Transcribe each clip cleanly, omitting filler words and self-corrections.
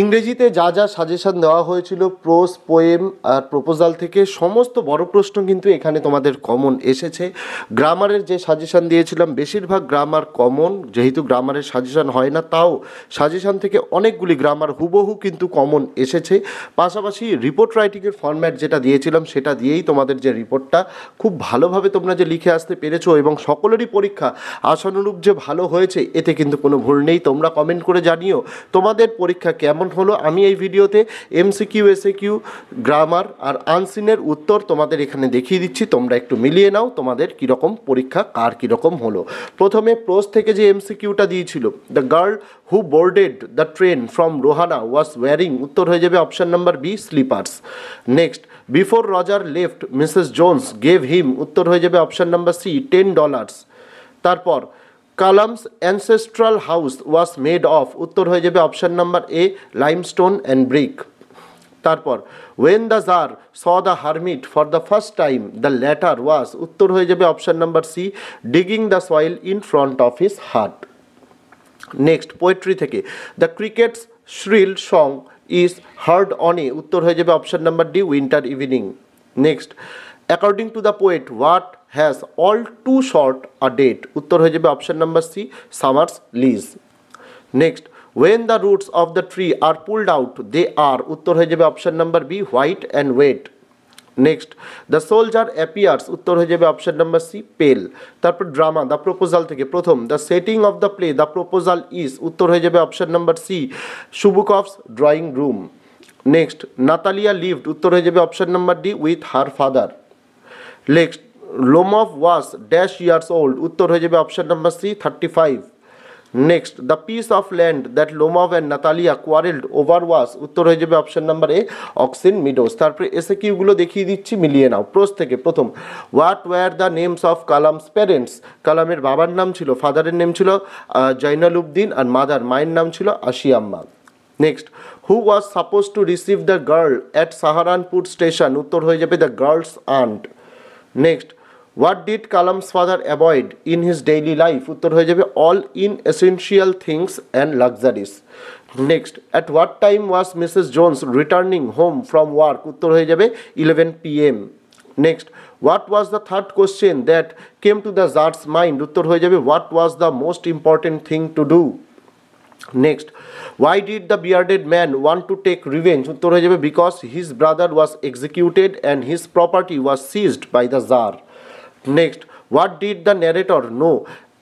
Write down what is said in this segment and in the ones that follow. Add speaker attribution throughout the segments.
Speaker 1: ইংরেজিতে যা যা সাজেশন দেওয়া হয়েছিল প্রোজ পোয়েম আর প্রপোজাল থেকে সমস্ত বড় প্রশ্ন কিন্তু এখানে তোমাদের কমন এসেছে। গ্রামারের যে সাজেশন দিয়েছিলাম বেশিরভাগ গ্রামার কমন, যেহেতু গ্রামারের সাজেশন হয় না তাও সাজেশন থেকে অনেকগুলি গ্রামার হুবহু কিন্তু কমন এসেছে। পাশাপাশি রিপোর্ট রাইটিংয়ের ফরম্যাট যেটা দিয়েছিলাম সেটা দিয়েই তোমাদের যে রিপোর্টটা খুব ভালোভাবে তোমরা যে লিখে আসতে পেরেছো এবং সকলেরই পরীক্ষা আশানুরূপ যে ভালো হয়েছে এতে কিন্তু কোনো ভুল নেই। তোমরা কমেন্ট করে জানিও তোমাদের পরীক্ষা কেমন হলো। আমি এই ভিডিওতে এমসিকিউ এসএকিউ গ্রামার আর আনসিনের উত্তর তোমাদের এখানে দেখিয়ে দিচ্ছি, তোমরা একটু মিলিয়ে নাও তোমাদের কীরকম পরীক্ষা কার কীরকম হলো। প্রথমে প্রোজ থেকে যে এমসিকিউটা দিয়েছিল, the girl who boarded the train from Rohana was wearing, উত্তর হয়ে যাবে option number B sleepers. Next, before Roger left Mrs Jones gave him, উত্তর হয়ে যাবে অপশান নাম্বার সি $10। তারপর Kalam's ancestral house was made of, উত্তর হয়ে যাবে option number A limestone and brick. তারপর when the tsar saw the hermit for the first time the latter was, উত্তর হয়ে যাবে option number C digging the soil in front of his hut. Next, poetry থেকে the crickets shrill song is heard on a, উত্তর হয়ে যাবে option number D winter evening. Next, according to the poet what has all too short a date, উত্তর হয়ে যাবে option number C summer's lease. Next, when the roots of the tree are pulled out they are, উত্তর হয়ে যাবে option number B white and wet. Next, the soldier appears, উত্তর হয়ে যাবে option number C পেল। তারপর ড্রামা দ্য প্রপোজাল থেকে প্রথম the setting of the play the proposal is, উত্তর হয়ে যাবে option number C Chubukov's drawing room. Next, Natalya lived, উত্তর হয়ে যাবে option number D with her father. Next, Lomov was dash years old, উত্তর হয়ে যাবে option number C 35। Next, the piece of land that Lomov and Natalya quarrelled over was, উত্তর হয়ে যাবে option number A oxen meadows. তারপরে এসে কিউগুলো দেখিয়ে দিচ্ছি, মিলিয়ে নাও। প্রোজ থেকে প্রথম what were the names of Kalam's parents, কালামের বাবার নাম ছিল, ফাদারের নেম ছিল জৈনালউদ্দিন আর মায়ের নাম ছিল Ashiamma. Next, who was suppose to receive the girl at Saharanpur station, উত্তর হয়ে যাবে the girl's aunt. Next, what did Kalam's father avoid in his daily life, উত্তর হয়ে যাবে all in essential things and luxuries. Next, at what time was Mrs Jones returning home from work, উত্তর হয়ে যাবে 11 PM। Next, what was the third question that came to the tsar's mind, উত্তর হয়ে যাবে what was the most important thing to do. Next, why did the bearded man want to take revenge, উত্তর হয়ে যাবে because his brother was executed and his property was seized by the Tsar. Next, what did the narrator know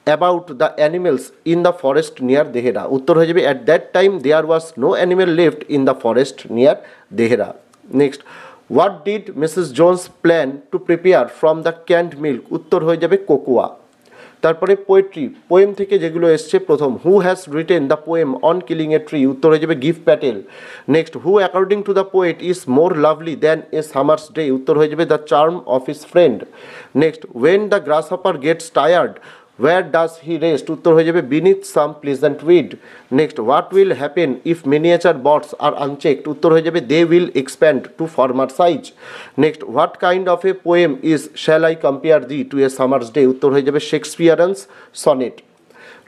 Speaker 1: about the animals in the forest near Dehra, উত্তর হয়ে যাবে at that time there was no animal left in the forest near Dehra. Next, what did Mrs. Jones plan to prepare from the canned milk, উত্তর হয়ে যাবে cocoa. তারপরে poetry poem থেকে যেগুলো এসছে, প্রথম who has written the poem on killing a tree, উত্তর হয়ে যাবে Gieve Patel. Next, who according to the poet is more lovely than a summer's day, উত্তর হয়ে যাবে the charm of his friend. Next, when the grasshopper gets tired where does he rest, উত্তর হয়ে যাবে beneath some pleasant weed. Next, what will happen if miniature bots are unchecked, উত্তর হয়ে যাবে they will expand to former size. Next, what kind of a poem is shall I compare thee to a summer's day, উত্তর হয়ে যাবে Shakespeareans sonnet.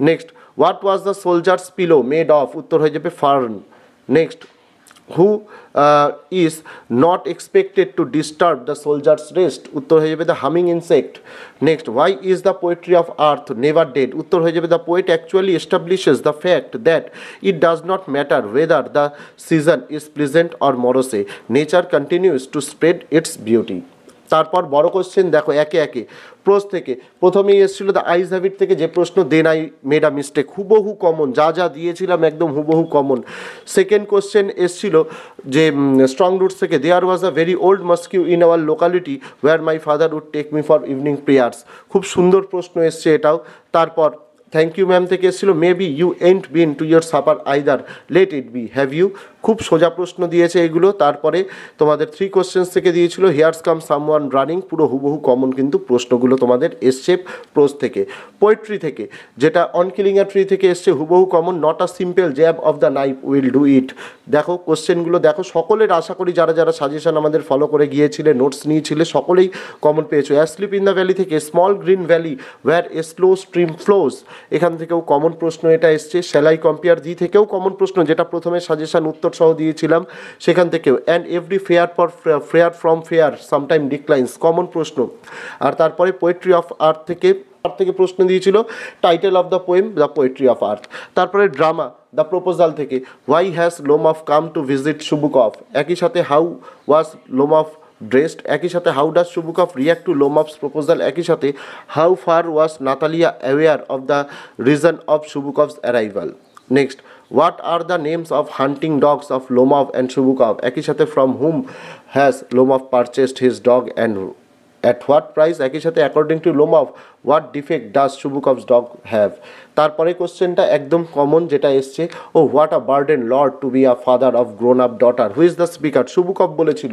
Speaker 1: Next, what was the soldier's pillow made of, উত্তর হয়ে যাবে fern. Next, who is not expected to disturb the soldier's rest, উত্তর হয়ে যাবে the humming insect. Next, why is the poetry of earth never dead, উত্তর হয়ে যাবে the poet actually establishes the fact that it does not matter whether the season is pleasant or morose, nature continues to spread its beauty. তারপর বড় question দেখো একে একে। Pros থেকে প্রথমেই এসেছিল দ্য আইজ হ্যাবিট থেকে যে প্রশ্ন then I made a mistake, হুবহু কমন, যা যা দিয়েছিলাম একদম হুবহু কমন। সেকেন্ড কোশ্চেন এসেছিল যে স্ট্রং রুটস থেকে there was a very old mosque in our locality where my father would take me for evening prayers, খুব সুন্দর প্রশ্ন এসছে এটাও। তারপর থ্যাংক ইউ ম্যাম থেকে এসেছিল maybe you ain't been to your supper either let it be have you, খুব সোজা প্রশ্ন দিয়েছে এগুলো। তারপরে তোমাদের 3 কোশ্চেন্স থেকে দিয়েছিল হিয়ার্স কাম সামওয়ান রানিং, পুরো হুবহু কমন কিন্তু প্রশ্নগুলো তোমাদের এসছে প্রোজ থেকে। পোয়েট্রি থেকে যেটা অন কিলিং আ ট্রি থেকে এসছে হুবহু common, not a simple jab of the knife will do it. দেখো কোশ্চেনগুলো দেখো, সকলের আশা করি যারা যারা সাজেশন আমাদের ফলো করে গিয়েছিলে নোটস নিয়েছিলে সকলেই কমন পেয়েছো। অ্যাসলিপ ইন দ্য ভ্যালি থেকে small green valley where a slow stream flows এখান থেকেও কমন প্রশ্ন এটা এসছে। শ্যালাই কম্পেয়ার দি থেকেও কমন প্রশ্ন, যেটা প্রথমে সাজেশন উত্তর সহ দিয়েছিলাম সেখান থেকেও। And every fair from fair sometime declines, common প্রশ্ন। আর তারপরে পোয়েট্রি অফ আর্থ থেকে প্রশ্ন দিয়েছিল, title of the poem the poetry of earth. তারপরে ড্রামা দ্য প্রপোজাল থেকে why has Lomov come to visit Chubukov, একই সাথে হাউ ওয়াজ লোমফ ড্রেসড, একই সাথে how does Chubukov react to Lomov's proposal, একই সাথে how far was Natalya aware of the reason of Chubukov's arrival. Next, what are the names of hunting dogs of Lomov and Chubukov, একই সাথে from whom has Lomov purchased his dog and at what price, একই সাথে according to Lomov what defect does Chubukov's dog have. তারপরে কোশ্চেনটা একদম common যেটা এসছে, oh what a burden Lord to be a father of grown up daughter, who is the speaker, Chubukov বলেছিল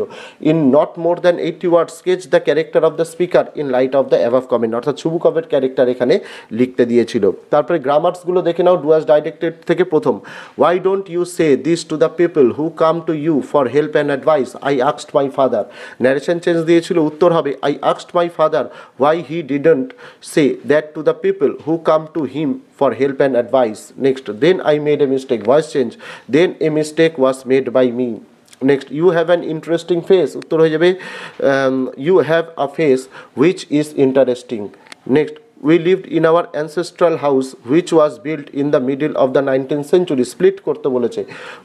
Speaker 1: in not more than 80 word sketch the character of the speaker in light off the above comment, অর্থাৎ সুবুকভের character এখানে লিখতে দিয়েছিল। তারপরে গ্রামার্সগুলো দেখে নাও। Do as directed থেকে প্রথম, why don't you say this to the people who come to you for help and advice, I asked my father. Narration change দিয়েছিল, উত্তর হবে I asked my father why he didn't say that to the people who come to him for help and advice. Next, then I made a mistake, voice change, then a mistake was made by me. Next, you have an interesting face, uttor hoye jabe you have a face which is interesting. Next, we lived in our ancestral house which was built in the middle of the 19th century, split করতে বলেছে,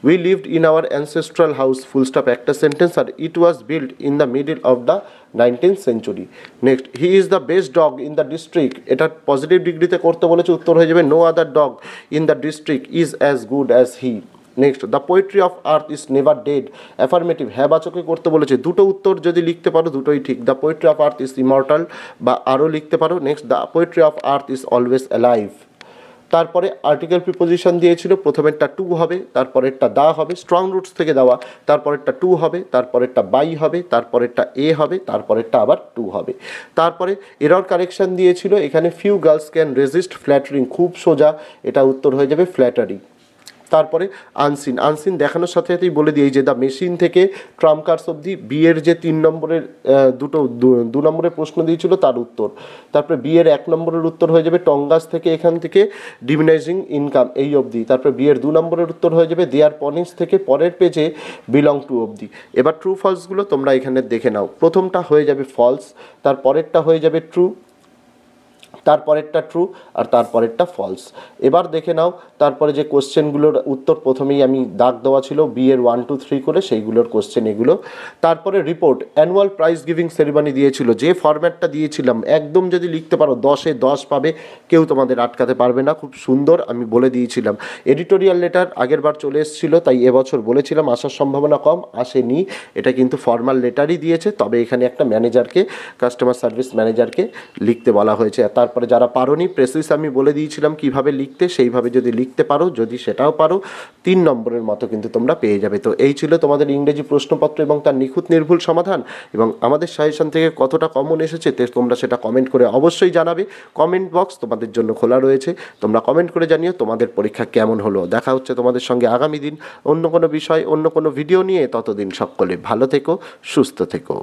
Speaker 1: we lived in our ancestral house full stop একটা sentence, আর it was built in the middle of the 19th century. Next, he is the best dog in the district, এটা positive ডিগ্রিতে করতে বলেছে, উত্তর হয়ে যাবে no other dog in the district is as good as he. Next, the poetry of earth is never dead, affirmative হ্যাঁ বাচকে করতে বলেছে, দুটো উত্তর যদি লিখতে পারো দুটোই ঠিক, the poetry of earth is immortal বা আরও লিখতে পারো। Next, the poetry of earth is always alive. তারপরে আর্টিকেল প্রিপোজিশন দিয়েছিল, প্রথমেরটা টু হবে, তারপরেরটা দা হবে, স্ট্রং রুটস থেকে দেওয়া, তারপরেরটা টু হবে, তারপরেরটা বাই হবে, তারপরেরটা এ হবে, তারপরেরটা আবার টু হবে। তারপরে এরর কারেকশন দিয়েছিল, এখানে few girls can resist flattering, খুব সোজা, এটা উত্তর হয়ে যাবে ফ্ল্যাটারি। তারপরে আনসিন দেখানোর সাথে সাথেই বলে দিই যে দ্য মেশিন থেকে ট্রাম্প কার্ডস অবধি বিয়ের যে 3 নম্বরের দু নম্বরের প্রশ্ন দিয়েছিল তার উত্তর। তারপরে বিয়ের 1 নম্বরের উত্তর হয়ে যাবে টঙ্গাস থেকে এখান থেকে ডিমিনাইজিং ইনকাম এই অবধি। তারপরে বিয়ের 2 নম্বরের উত্তর হয়ে যাবে দেয়ার পনিস থেকে পরের পেজে বিলং টু অবধি। এবার ট্রু ফলসগুলো তোমরা এখানে দেখে নাও। প্রথমটা হয়ে যাবে ফলস, তারপরেরটা হয়ে যাবে ট্রু, তারপরেরটা ট্রু, আর তারপরেরটা ফলস। এবার দেখে নাও তারপরে যে কোশ্চেনগুলোর উত্তর প্রথমেই আমি দাগ দেওয়া ছিল বিয়ের 1 2 3 করে, সেইগুলোর কোশ্চেন এগুলো। তারপরে report annual prize giving ceremony দিয়েছিল, যে ফরম্যাটটা দিয়েছিলাম একদম যদি লিখতে পারো 10-এ 10 পাবে, কেউ তোমাদের আটকাতে পারবে না, খুব সুন্দর আমি বলে দিয়েছিলাম। এডিটোরিয়াল লেটার আগেরবার চলে এসেছিলো, তাই এবছর বলেছিলাম আসার সম্ভাবনা কম, আসেনি, এটা কিন্তু ফর্মাল লেটারই দিয়েছে, তবে এখানে একটা ম্যানেজারকে, কাস্টমার সার্ভিস ম্যানেজারকে লিখতে বলা হয়েছে। তারপরে যারা পারোনি প্রেসিস আমি বলে দিয়েছিলাম কিভাবে লিখতে, সেইভাবে যদি লিখতে পারো, যদি সেটাও পারো 3 নম্বরের মতো কিন্তু তোমরা পেয়ে যাবে। তো এই ছিল তোমাদের ইংরেজি প্রশ্নপত্র এবং তার নিখুঁত নির্ভুল সমাধান, এবং আমাদের সাজেশন থেকে কতটা কমন এসেছে তোমরা সেটা কমেন্ট করে অবশ্যই জানাবে। কমেন্ট বক্স তোমাদের জন্য খোলা রয়েছে, তোমরা কমেন্ট করে জানিও তোমাদের পরীক্ষা কেমন হলো। দেখা হচ্ছে তোমাদের সঙ্গে আগামী দিন অন্য কোনো বিষয়, অন্য কোনো ভিডিও নিয়ে। ততদিন সকলে ভালো থেকো, সুস্থ থেকো।